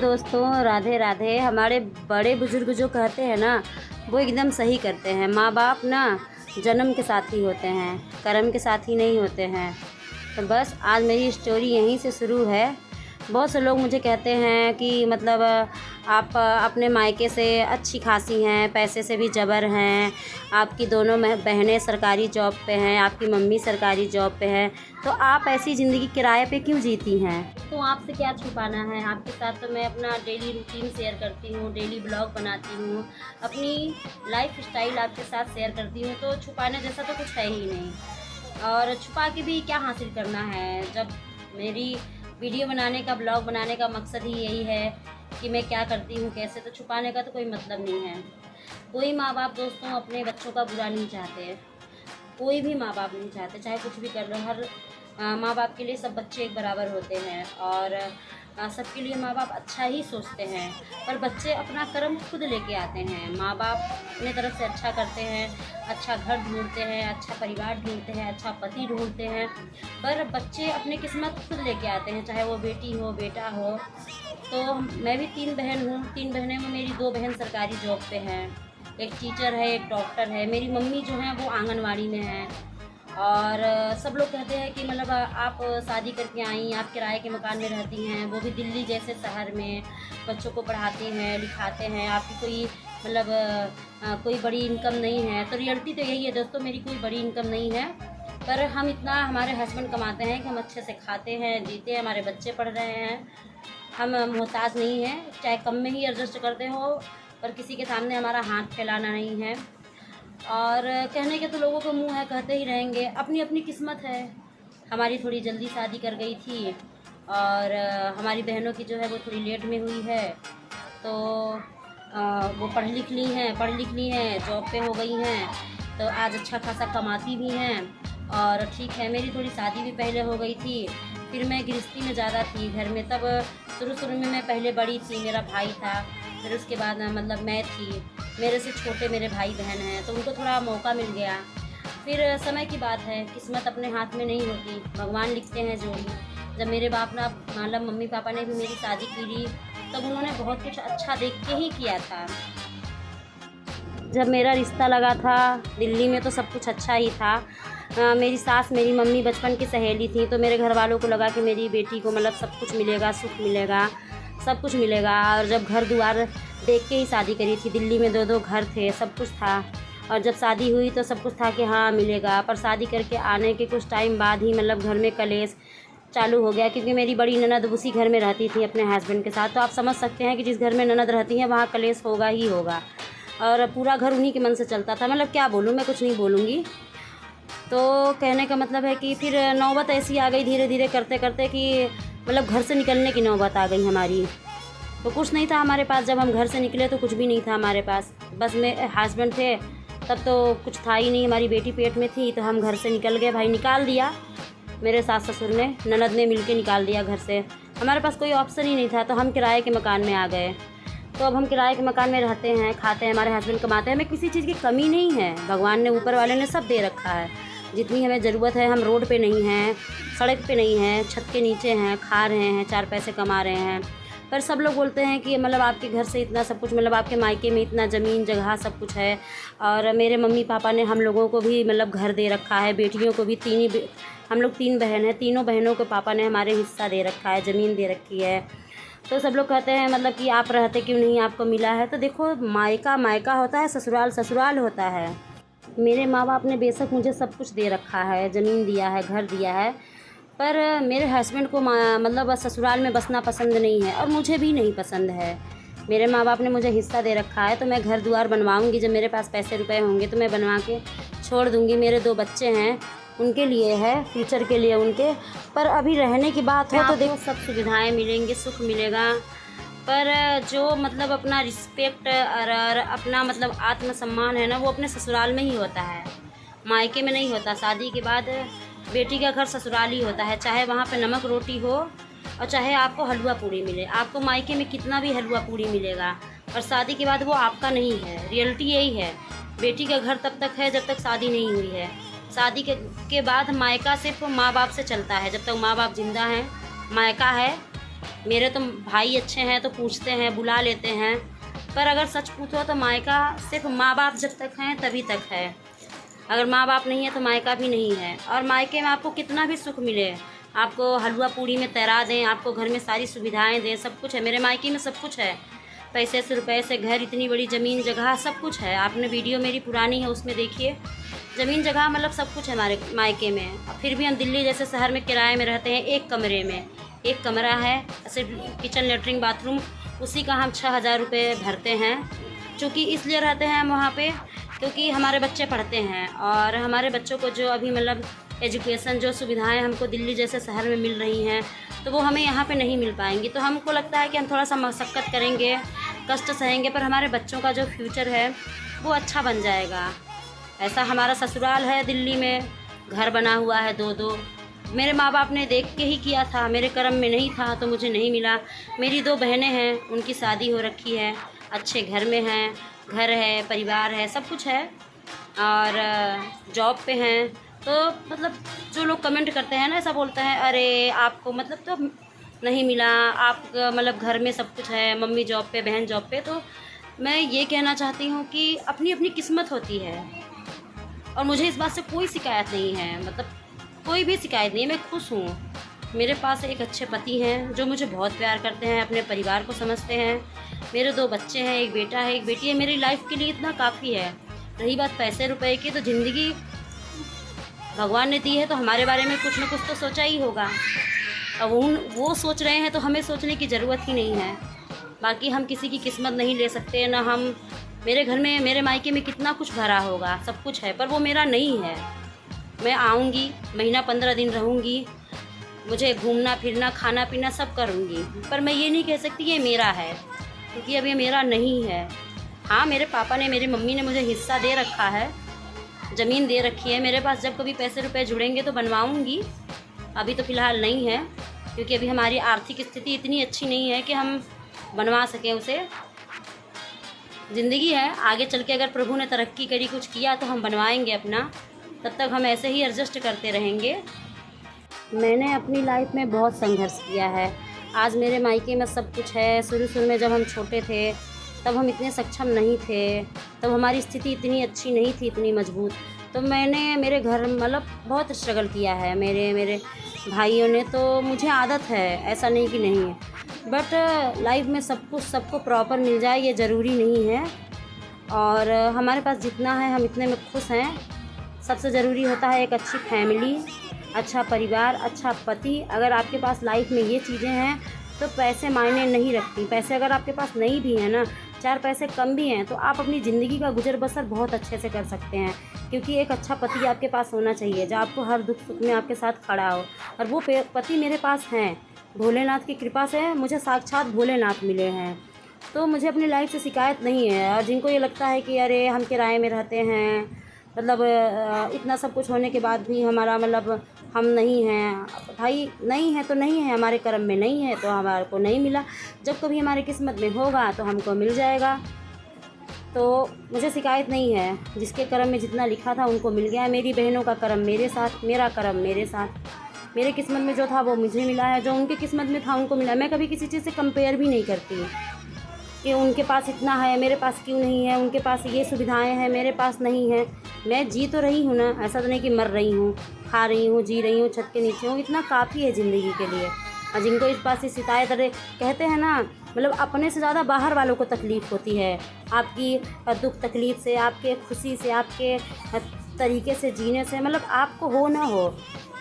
दोस्तों, राधे राधे। हमारे बड़े बुजुर्ग जो कहते हैं ना, वो एकदम सही करते हैं। माँ बाप ना जन्म के साथी होते हैं, कर्म के साथी नहीं होते हैं। तो बस आज मेरी स्टोरी यहीं से शुरू है। बहुत से लोग मुझे कहते हैं कि मतलब आप अपने मायके से अच्छी खासी हैं, पैसे से भी जबर हैं, आपकी दोनों बहनें सरकारी जॉब पे हैं, आपकी मम्मी सरकारी जॉब पे है, तो आप ऐसी ज़िंदगी किराए पे क्यों जीती हैं? तो आपसे क्या छुपाना है? आपके साथ तो मैं अपना डेली रूटीन शेयर करती हूँ, डेली ब्लॉग बनाती हूँ, अपनी लाइफ स्टाइल आपके साथ शेयर करती हूँ, तो छुपाने जैसा तो कुछ है ही नहीं। और छुपा के भी क्या हासिल करना है, जब मेरी वीडियो बनाने का, ब्लॉग बनाने का मकसद ही यही है कि मैं क्या करती हूँ, कैसे, तो छुपाने का तो कोई मतलब नहीं है। कोई माँ बाप दोस्तों अपने बच्चों का बुरा नहीं चाहते, कोई भी माँ बाप नहीं चाहते, चाहे कुछ भी कर लो। हर माँ बाप के लिए सब बच्चे एक बराबर होते हैं और सबके लिए माँ बाप अच्छा ही सोचते हैं। पर बच्चे अपना कर्म खुद लेके आते हैं। माँ बाप अपने तरफ से अच्छा करते हैं, अच्छा घर ढूंढते हैं, अच्छा परिवार ढूंढते हैं, अच्छा पति ढूंढते हैं, पर बच्चे अपनी किस्मत खुद लेके आते हैं, चाहे वो बेटी हो बेटा हो। तो मैं भी 3 बहन हूँ। 3 बहनें में मेरी 2 बहन सरकारी जॉब पे हैं, एक टीचर है, एक डॉक्टर है। मेरी मम्मी जो हैं वो आंगनवाड़ी में हैं। और सब लोग कहते हैं कि मतलब आप शादी करके आई, आप किराए के मकान में रहती हैं, वो भी दिल्ली जैसे शहर में, बच्चों को पढ़ाते हैं लिखाते हैं, आपकी कोई मतलब कोई बड़ी इनकम नहीं है। तो रियलिटी तो यही है दोस्तों, मेरी कोई बड़ी इनकम नहीं है, पर हम इतना, हमारे हस्बैंड कमाते हैं कि हम अच्छे से खाते हैं, जीते हैं, हमारे बच्चे पढ़ रहे हैं। हम मोहताज नहीं हैं, चाहे कम में ही एडजस्ट करते हो, पर किसी के सामने हमारा हाथ फैलाना नहीं है। और कहने के तो लोगों को मुंह है, कहते ही रहेंगे, अपनी अपनी किस्मत है। हमारी थोड़ी जल्दी शादी कर गई थी और हमारी बहनों की जो है वो थोड़ी लेट में हुई है। तो वो पढ़ लिख ली हैं, जॉब पे हो गई हैं, तो आज अच्छा खासा कमाती भी हैं। और ठीक है, मेरी थोड़ी शादी भी पहले हो गई थी, फिर मैं गृहस्थी में ज़्यादा थी घर में। तब शुरू में मैं पहले बड़ी थी, मेरा भाई था, फिर उसके बाद मतलब मैं थी, मेरे से छोटे मेरे भाई बहन हैं, तो उनको थोड़ा मौका मिल गया। फिर समय की बात है, किस्मत अपने हाथ में नहीं होती, भगवान लिखते हैं जोड़ी। जब मेरे बाप ना, मतलब मम्मी पापा ने भी मेरी शादी की, तब उन्होंने बहुत कुछ अच्छा देख के ही किया था। जब मेरा रिश्ता लगा था दिल्ली में, तो सब कुछ अच्छा ही था। मेरी सास मेरी मम्मी बचपन की सहेली थी, तो मेरे घर वालों को लगा कि मेरी बेटी को मतलब सब कुछ मिलेगा, सुख मिलेगा, सब कुछ मिलेगा। और जब घर द्वार देख के ही शादी करी थी। दिल्ली में 2-2 घर थे, सब कुछ था। और जब शादी हुई तो सब कुछ था कि हाँ मिलेगा, पर शादी करके आने के कुछ टाइम बाद ही मतलब घर में कलेश चालू हो गया, क्योंकि मेरी बड़ी ननद उसी घर में रहती थी अपने हस्बैंड के साथ। तो आप समझ सकते हैं कि जिस घर में ननद रहती हैं वहाँ कलेश होगा ही होगा, और पूरा घर उन्हीं के मन से चलता था। मतलब क्या बोलूँ, मैं कुछ नहीं बोलूँगी। तो कहने का मतलब है कि फिर नौबत ऐसी आ गई धीरे धीरे करते करते कि मतलब घर से निकलने की नौबत आ गई हमारी। तो कुछ नहीं था हमारे पास, जब हम घर से निकले तो कुछ भी नहीं था हमारे पास, बस मेरे हस्बैंड थे, तब तो कुछ था ही नहीं। हमारी बेटी पेट में थी, तो हम घर से निकल गए। भाई निकाल दिया, मेरे सास ससुर ने, ननद ने मिल के निकाल दिया घर से। हमारे पास कोई ऑप्शन ही नहीं था, तो हम किराए के मकान में आ गए। तो अब हम किराए के मकान में रहते हैं, खाते हैं, हमारे हस्बैंड कमाते हैं, हमें किसी चीज़ की कमी नहीं है। भगवान ने, ऊपर वाले ने सब दे रखा है, जितनी हमें ज़रूरत है। हम रोड पे नहीं हैं, सड़क पे नहीं हैं, छत के नीचे हैं, खा रहे हैं, 4 पैसे कमा रहे हैं। पर सब लोग बोलते हैं कि मतलब आपके घर से इतना सब कुछ, मतलब आपके मायके में इतना ज़मीन जगह सब कुछ है। और मेरे मम्मी पापा ने हम लोगों को भी मतलब घर दे रखा है, बेटियों को भी। हम लोग 3 बहन हैं, तीनों बहनों के पापा ने हमारे हिस्सा दे रखा है, ज़मीन दे रखी है। तो सब लोग कहते हैं मतलब कि आप रहते क्यों नहीं, आपको मिला है। तो देखो, मायका मायका होता है, ससुराल ससुराल होता है। मेरे माँ बाप ने बेशक मुझे सब कुछ दे रखा है, ज़मीन दिया है, घर दिया है, पर मेरे हस्बैंड को मतलब ससुराल में बसना पसंद नहीं है, और मुझे भी नहीं पसंद है। मेरे माँ बाप ने मुझे हिस्सा दे रखा है, तो मैं घर द्वार बनवाऊँगी, जब मेरे पास पैसे रुपए होंगे तो मैं बनवा के छोड़ दूँगी। मेरे 2 बच्चे हैं, उनके लिए है, फ्यूचर के लिए उनके। पर अभी रहने की बात हो तो देखो, सब सुविधाएँ मिलेंगी, सुख मिलेगा, पर जो मतलब अपना रिस्पेक्ट और अपना मतलब आत्मसम्मान है ना, वो अपने ससुराल में ही होता है, मायके में नहीं होता। शादी के बाद बेटी का घर ससुराल ही होता है, चाहे वहाँ पे नमक रोटी हो और चाहे आपको हलवा पूड़ी मिले। आपको मायके में कितना भी हलवा पूड़ी मिलेगा, और शादी के बाद वो आपका नहीं है। रियलिटी यही है, बेटी का घर तब तक है जब तक शादी नहीं हुई है। शादी के बाद मायका सिर्फ माँ बाप से चलता है, जब तक माँ बाप जिंदा हैं मायका है, मेरे तो भाई अच्छे हैं तो पूछते हैं, बुला लेते हैं, पर अगर सच पूछो तो मायका सिर्फ माँ बाप जब तक हैं तभी तक है। अगर माँ बाप नहीं है तो मायका भी नहीं है। और मायके में आपको कितना भी सुख मिले, आपको हलवा पूड़ी में तैरा दें, आपको घर में सारी सुविधाएं दें, सब कुछ है। मेरे मायके में सब कुछ है, पैसे से रुपए से घर, इतनी बड़ी ज़मीन जगह, सब कुछ है। आपने वीडियो मेरी पुरानी है उसमें देखिए, ज़मीन जगह मतलब सब कुछ है हमारे मायके में। फिर भी हम दिल्ली जैसे शहर में किराए में रहते हैं। एक कमरे में एक कमरा है, सिर्फ किचन लेटरिन बाथरूम, उसी का हम 6,000 रुपये भरते हैं। चूँकि इसलिए रहते हैं हम वहाँ पे क्योंकि हमारे बच्चे पढ़ते हैं और हमारे बच्चों को जो अभी मतलब एजुकेशन, जो सुविधाएं हमको दिल्ली जैसे शहर में मिल रही हैं तो वो हमें यहाँ पे नहीं मिल पाएंगी। तो हमको लगता है कि हम थोड़ा सा मशक्क़त करेंगे, कष्ट सहेंगे, पर हमारे बच्चों का जो फ्यूचर है वो अच्छा बन जाएगा। ऐसा हमारा ससुराल है दिल्ली में, घर बना हुआ है 2-2। मेरे माँ बाप ने देख के ही किया था, मेरे कर्म में नहीं था तो मुझे नहीं मिला। मेरी 2 बहनें हैं, उनकी शादी हो रखी है, अच्छे घर में हैं, घर है, परिवार है, सब कुछ है और जॉब पे हैं। तो मतलब जो लोग कमेंट करते हैं ना, ऐसा बोलते हैं अरे आपको मतलब तो नहीं मिला, आप मतलब घर में सब कुछ है, मम्मी जॉब पे, बहन जॉब पे। तो मैं ये कहना चाहती हूँ कि अपनी अपनी किस्मत होती है और मुझे इस बात से कोई शिकायत नहीं है, मतलब कोई भी शिकायत नहीं है। मैं खुश हूँ, मेरे पास एक अच्छे पति हैं जो मुझे बहुत प्यार करते हैं, अपने परिवार को समझते हैं। मेरे 2 बच्चे हैं, एक बेटा है, एक बेटी है। मेरी लाइफ के लिए इतना काफ़ी है। रही बात पैसे रुपए की, तो ज़िंदगी भगवान ने दी है तो हमारे बारे में कुछ न कुछ तो सोचा ही होगा। अब वो सोच रहे हैं तो हमें सोचने की ज़रूरत ही नहीं है। बाकी हम किसी की किस्मत नहीं ले सकते ना। हम मेरे घर में, मेरे मायके में कितना कुछ भरा होगा, सब कुछ है, पर वो मेरा नहीं है। मैं आऊँगी, महीना 15 दिन रहूँगी, मुझे घूमना फिरना, खाना पीना सब करूँगी, पर मैं ये नहीं कह सकती ये मेरा है, क्योंकि अब ये मेरा नहीं है। हाँ, मेरे पापा ने, मेरी मम्मी ने मुझे हिस्सा दे रखा है, ज़मीन दे रखी है मेरे पास। जब कभी पैसे रुपए जुड़ेंगे तो बनवाऊँगी, अभी तो फ़िलहाल नहीं है, क्योंकि अभी हमारी आर्थिक स्थिति इतनी अच्छी नहीं है कि हम बनवा सकें उसे। ज़िंदगी है, आगे चल के अगर प्रभु ने तरक्की करी, कुछ किया तो हम बनवाएंगे अपना, तब तक हम ऐसे ही एडजस्ट करते रहेंगे। मैंने अपनी लाइफ में बहुत संघर्ष किया है। आज मेरे मायके में सब कुछ है। शुरू में जब हम छोटे थे तब हम इतने सक्षम नहीं थे, तब हमारी स्थिति इतनी अच्छी नहीं थी, इतनी मजबूत। तो मैंने, मेरे घर मतलब बहुत स्ट्रगल किया है, मेरे भाइयों ने। तो मुझे आदत है, ऐसा नहीं कि नहीं है, बट लाइफ में सब कुछ सबको प्रॉपर मिल जाए ये ज़रूरी नहीं है। और हमारे पास जितना है हम इतने में खुश हैं। सबसे ज़रूरी होता है एक अच्छी फैमिली, अच्छा परिवार, अच्छा पति। अगर आपके पास लाइफ में ये चीज़ें हैं तो पैसे मायने नहीं रखती। पैसे अगर आपके पास नहीं भी हैं ना, 4 पैसे कम भी हैं, तो आप अपनी ज़िंदगी का गुजर बसर बहुत अच्छे से कर सकते हैं, क्योंकि एक अच्छा पति आपके पास होना चाहिए जो आपको हर दुख सुख में आपके साथ खड़ा हो। और वो पति मेरे पास हैं, भोलेनाथ की कृपा से मुझे साक्षात भोलेनाथ मिले हैं। तो मुझे अपनी लाइफ से शिकायत नहीं है। और जिनको ये लगता है कि अरे हम किराए में रहते हैं, मतलब इतना सब कुछ होने के बाद भी हमारा मतलब हम नहीं हैं, भाई नहीं है तो नहीं है, हमारे कर्म में नहीं है तो हमारे को नहीं मिला। जब कभी हमारी किस्मत में होगा तो हमको मिल जाएगा। तो मुझे शिकायत नहीं है, जिसके कर्म में जितना लिखा था उनको मिल गया है। मेरी बहनों का कर्म मेरे साथ, मेरा कर्म मेरे साथ। मेरे किस्मत में जो था वो मुझे मिला है, जो उनके किस्मत में था उनको मिला। मैं कभी किसी चीज़ से कंपेयर भी नहीं करती कि उनके पास इतना है मेरे पास क्यों नहीं है, उनके पास ये सुविधाएं हैं मेरे पास नहीं है। मैं जी तो रही हूँ ना, ऐसा तो नहीं कि मर रही हूँ, खा रही हूँ, जी रही हूँ, छत के नीचे हूँ, इतना काफ़ी है ज़िंदगी के लिए। और जिनको इस बात से शिकायत, अरे कहते हैं ना, मतलब अपने से ज़्यादा बाहर वालों को तकलीफ़ होती है आपकी दुख तकलीफ़ से, आपके खुशी से, आपके तरीके से जीने से। मतलब आपको हो ना हो,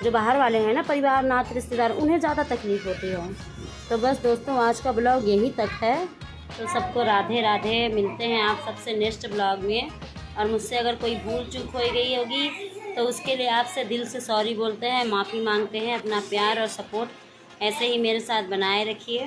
जो बाहर वाले हैं ना, परिवार नात रिश्तेदार, उन्हें ज़्यादा तकलीफ़ होती है। तो बस दोस्तों, आज का ब्लॉग यहीं तक है। तो सबको राधे राधे, मिलते हैं आप सबसे नेक्स्ट ब्लॉग में। और मुझसे अगर कोई भूल चूक हो गई होगी तो उसके लिए आपसे दिल से सॉरी बोलते हैं, माफ़ी मांगते हैं। अपना प्यार और सपोर्ट ऐसे ही मेरे साथ बनाए रखिए।